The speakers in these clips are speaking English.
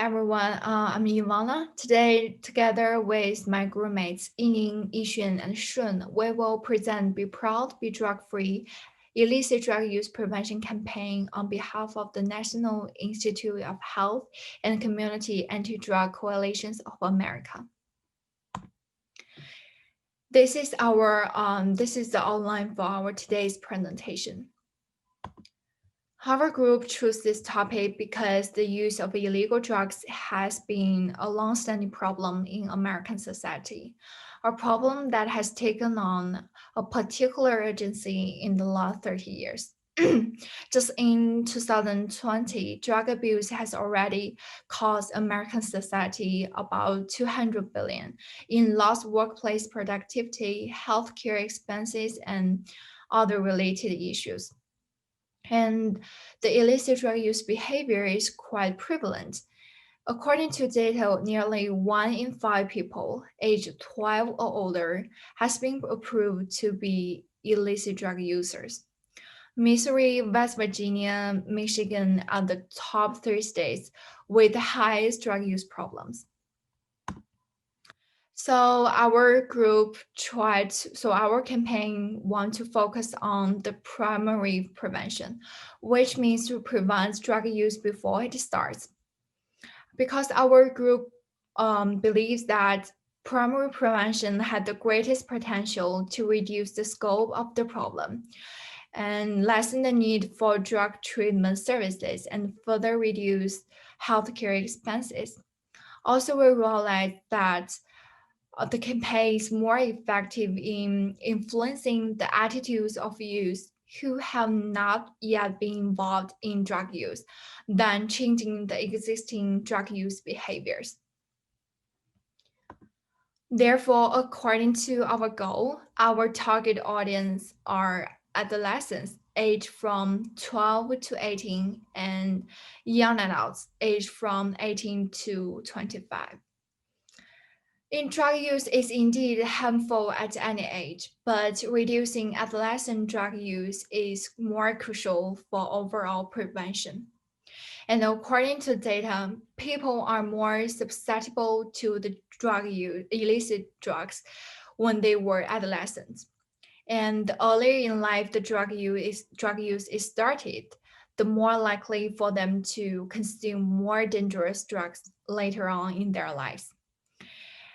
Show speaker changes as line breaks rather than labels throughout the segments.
everyone, I'm Ivana. Today, together with my groupmates Ying, Yixuan, and Shun, we will present Be Proud, Be Drug Free, illicit drug use prevention campaign on behalf of the National Institute of Health and Community Anti-Drug Coalitions of America. This is the outline for our today's presentation. Harvard Group chose this topic because the use of illegal drugs has been a long-standing problem in American society, a problem that has taken on a particular urgency in the last 30 years. Just in 2020, drug abuse has already cost American society about 200 billion in lost workplace productivity, healthcare expenses, and other related issues. And the illicit drug use behavior is quite prevalent. According to data, nearly 1 in 5 people aged 12 or older has been approved to be illicit drug users. Missouri, West Virginia, Michigan are the top 3 states with the highest drug use problems. So our campaign want to focus on the primary prevention, which means to prevent drug use before it starts. Because our group believes that primary prevention had the greatest potential to reduce the scope of the problem and lessen the need for drug treatment services and further reduce healthcare expenses. Also, we realize that the campaign is more effective in influencing the attitudes of youth who have not yet been involved in drug use than changing the existing drug use behaviors. Therefore, according to our goal, our target audience are adolescents aged from 12 to 18 and young adults aged from 18 to 25. In drug use is indeed harmful at any age, but reducing adolescent drug use is more crucial for overall prevention. And according to data, people are more susceptible to the drug use, illicit drugs when they were adolescents. And the earlier in life the drug use is started, the more likely for them to consume more dangerous drugs later on in their lives.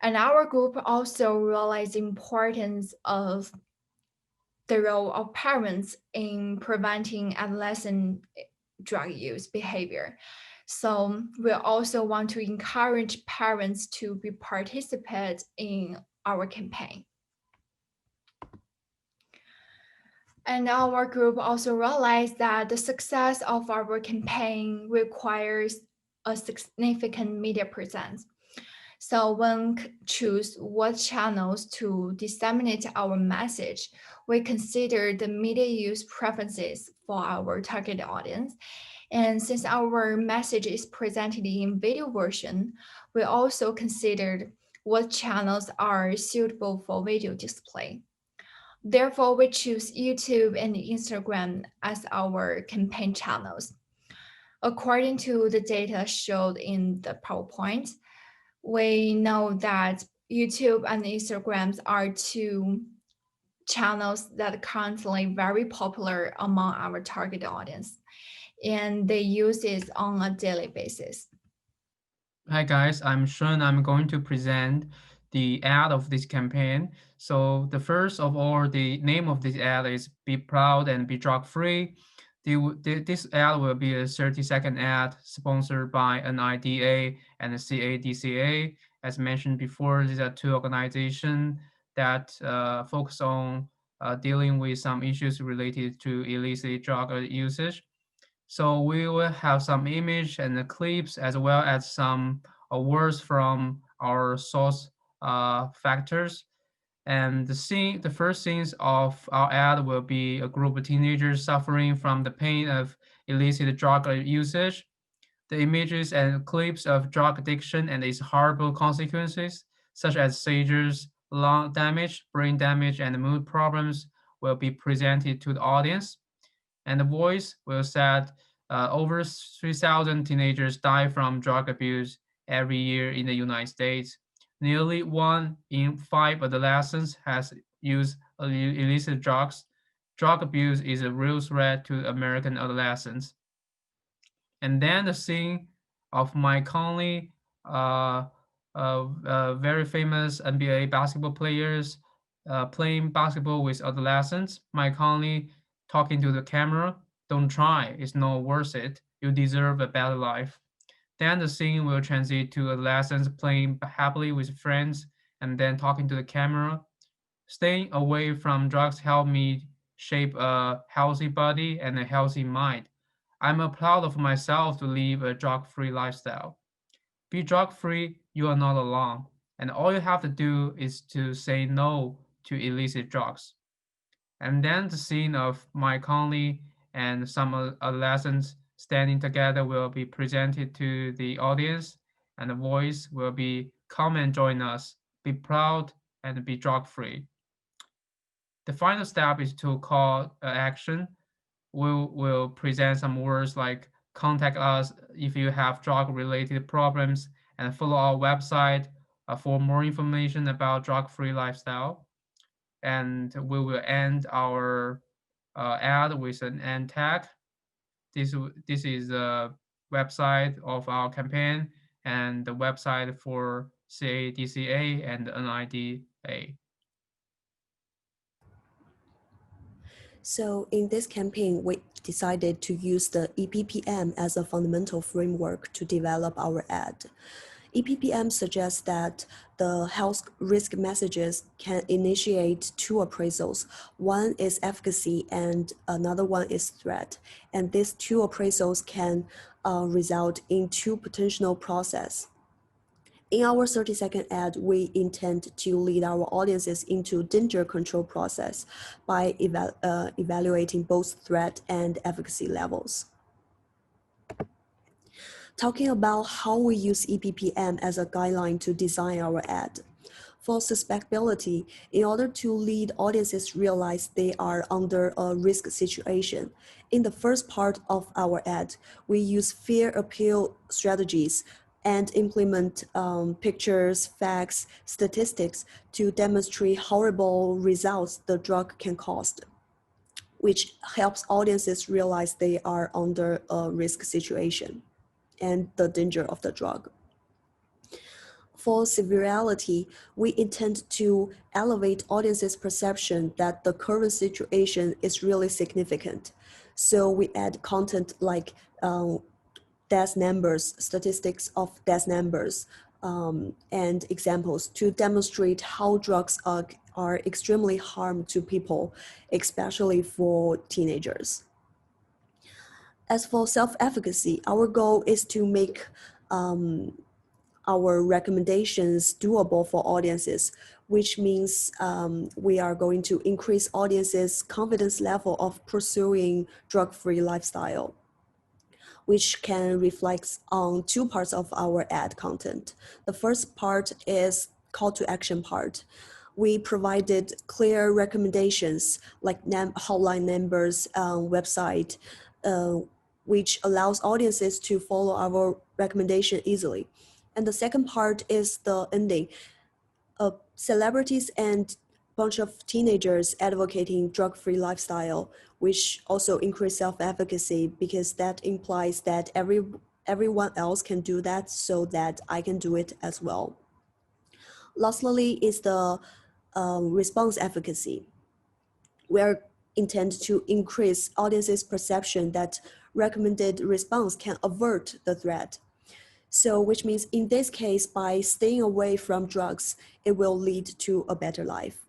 And our group also realized the importance of the role of parents in preventing adolescent drug use behavior. So we also want to encourage parents to be participate in our campaign. And our group also realized that the success of our campaign requires a significant media presence. So when choose what channels to disseminate our message, we consider the media use preferences for our target audience. And since our message is presented in video version, we also considered what channels are suitable for video display. Therefore, we choose YouTube and Instagram as our campaign channels. According to the data showed in the PowerPoint, we know that YouTube and Instagram are 2 channels that are currently very popular among our target audience, and they use it on a daily basis.
Hi guys, I'm Shun. I'm going to present the ad of this campaign. So the first of all, the name of this ad is Be Proud and Be Drug Free. This ad will be a 30-second ad sponsored by NIDA and CADCA. As mentioned before, these are 2 organizations that focus on dealing with some issues related to illicit drug usage. So we will have some image and the clips as well as some words from our source factors. And the first scenes of our ad will be a group of teenagers suffering from the pain of illicit drug usage. The images and clips of drug addiction and its horrible consequences, such as seizures, lung damage, brain damage, and mood problems, will be presented to the audience. And the voice will set Over 3,000 teenagers die from drug abuse every year in the United States. Nearly 1 in 5 adolescents has used illicit drugs. Drug abuse is a real threat to American adolescents. And then the scene of Mike Conley, very famous NBA basketball players playing basketball with adolescents. Mike Conley talking to the camera, "Don't try, it's not worth it. You deserve a better life." Then the scene will transit to adolescents playing happily with friends and then talking to the camera. "Staying away from drugs helped me shape a healthy body and a healthy mind. I'm proud of myself to live a drug-free lifestyle." Be drug-free, you are not alone, and all you have to do is to say no to illicit drugs. And then the scene of Mike Conley and some adolescents standing together will be presented to the audience, and the voice will be, "Come and join us, be proud, and be drug-free." The final step is to call action. We'll present some words like, "Contact us if you have drug-related problems," and follow our website for more information about drug-free lifestyle. And we will end our ad with an end tag. This is the website of our campaign and the website for CADCA and NIDA.
So in this campaign, we decided to use the EPPM as a fundamental framework to develop our ad. EPPM suggests that the health risk messages can initiate two appraisals. One is efficacy and another one is threat. And these two appraisals can result in two potential processes. In our 30-second ad, we intend to lead our audiences into danger control process by evaluating both threat and efficacy levels. Talking about how we use EPPM as a guideline to design our ad. For suspectability, in order to lead audiences realize they are under a risk situation, in the first part of our ad, we use fear appeal strategies and implement pictures, facts, statistics to demonstrate horrible results the drug can cause, which helps audiences realize they are under a risk situation and the danger of the drug. For severity, we intend to elevate audiences' perception that the current situation is really significant. So we add content like death numbers, statistics of death numbers, and examples to demonstrate how drugs are extremely harm to people, especially for teenagers. As for self-efficacy, our goal is to make our recommendations doable for audiences, which means we are going to increase audiences' confidence level of pursuing drug-free lifestyle, which can reflect on two parts of our ad content. The first part is call to action part. We provided clear recommendations like hotline numbers, website, which allows audiences to follow our recommendation easily. And the second part is the ending. Celebrities and bunch of teenagers advocating drug-free lifestyle, which also increase self-efficacy because that implies that everyone else can do that, so that I can do it as well. Lastly is the response efficacy. We are intend to increase audiences' perception that recommended response can avert the threat. So which means in this case, by staying away from drugs, it will lead to a better life.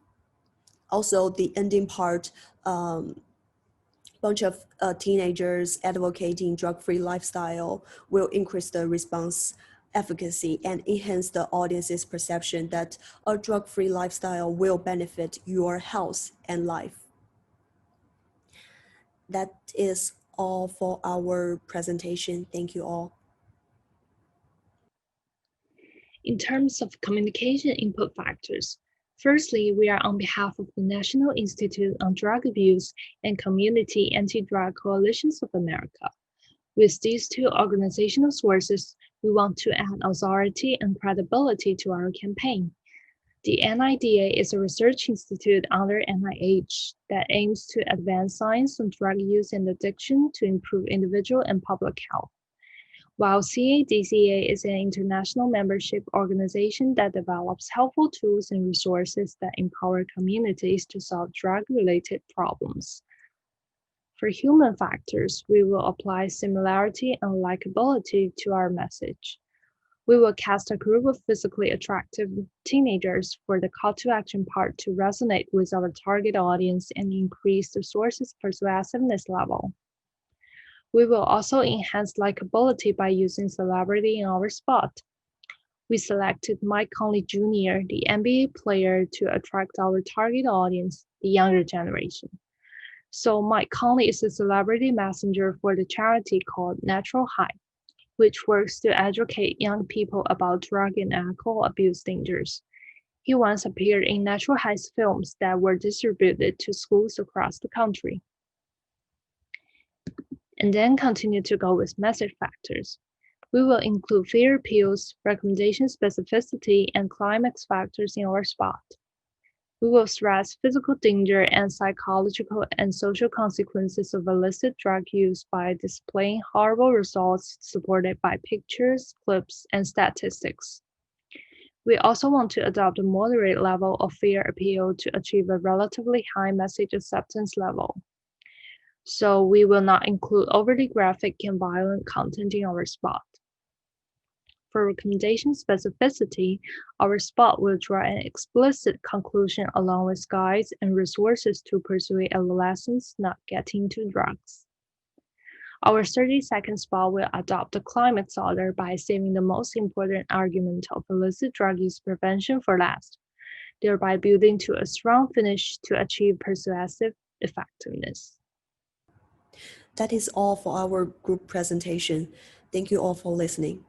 Also, the ending part, bunch of teenagers advocating drug-free lifestyle will increase the response efficacy and enhance the audience's perception that a drug-free lifestyle will benefit your health and life. That is all for our presentation. Thank you all.
In terms of communication input factors, firstly, we are on behalf of the National Institute on Drug Abuse and Community Anti-Drug Coalitions of America. With these two organizational sources, we want to add authority and credibility to our campaign. The NIDA is a research institute under NIH that aims to advance science on drug use and addiction to improve individual and public health, while CADCA is an international membership organization that develops helpful tools and resources that empower communities to solve drug-related problems. For human factors, we will apply similarity and likability to our message. We will cast a group of physically attractive teenagers for the call to action part to resonate with our target audience and increase the source's persuasiveness level. We will also enhance likability by using celebrity in our spot. We selected Mike Conley Jr., the NBA player, to attract our target audience, the younger generation. So Mike Conley is a celebrity messenger for the charity called Natural High, which works to educate young people about drug and alcohol abuse dangers. He once appeared in Natural High's films that were distributed to schools across the country. And then continue to go with message factors. We will include fear appeals, recommendation specificity, and climax factors in our spot. We will stress physical danger and psychological and social consequences of illicit drug use by displaying horrible results supported by pictures, clips, and statistics. We also want to adopt a moderate level of fear appeal to achieve a relatively high message acceptance level. So we will not include overly graphic and violent content in our spot. For recommendation specificity, our spot will draw an explicit conclusion along with guides and resources to persuade adolescents not getting into drugs. Our 30-second spot will adopt the climax order by saving the most important argument of illicit drug use prevention for last, thereby building to a strong finish to achieve persuasive effectiveness.
That is all for our group presentation. Thank you all for listening.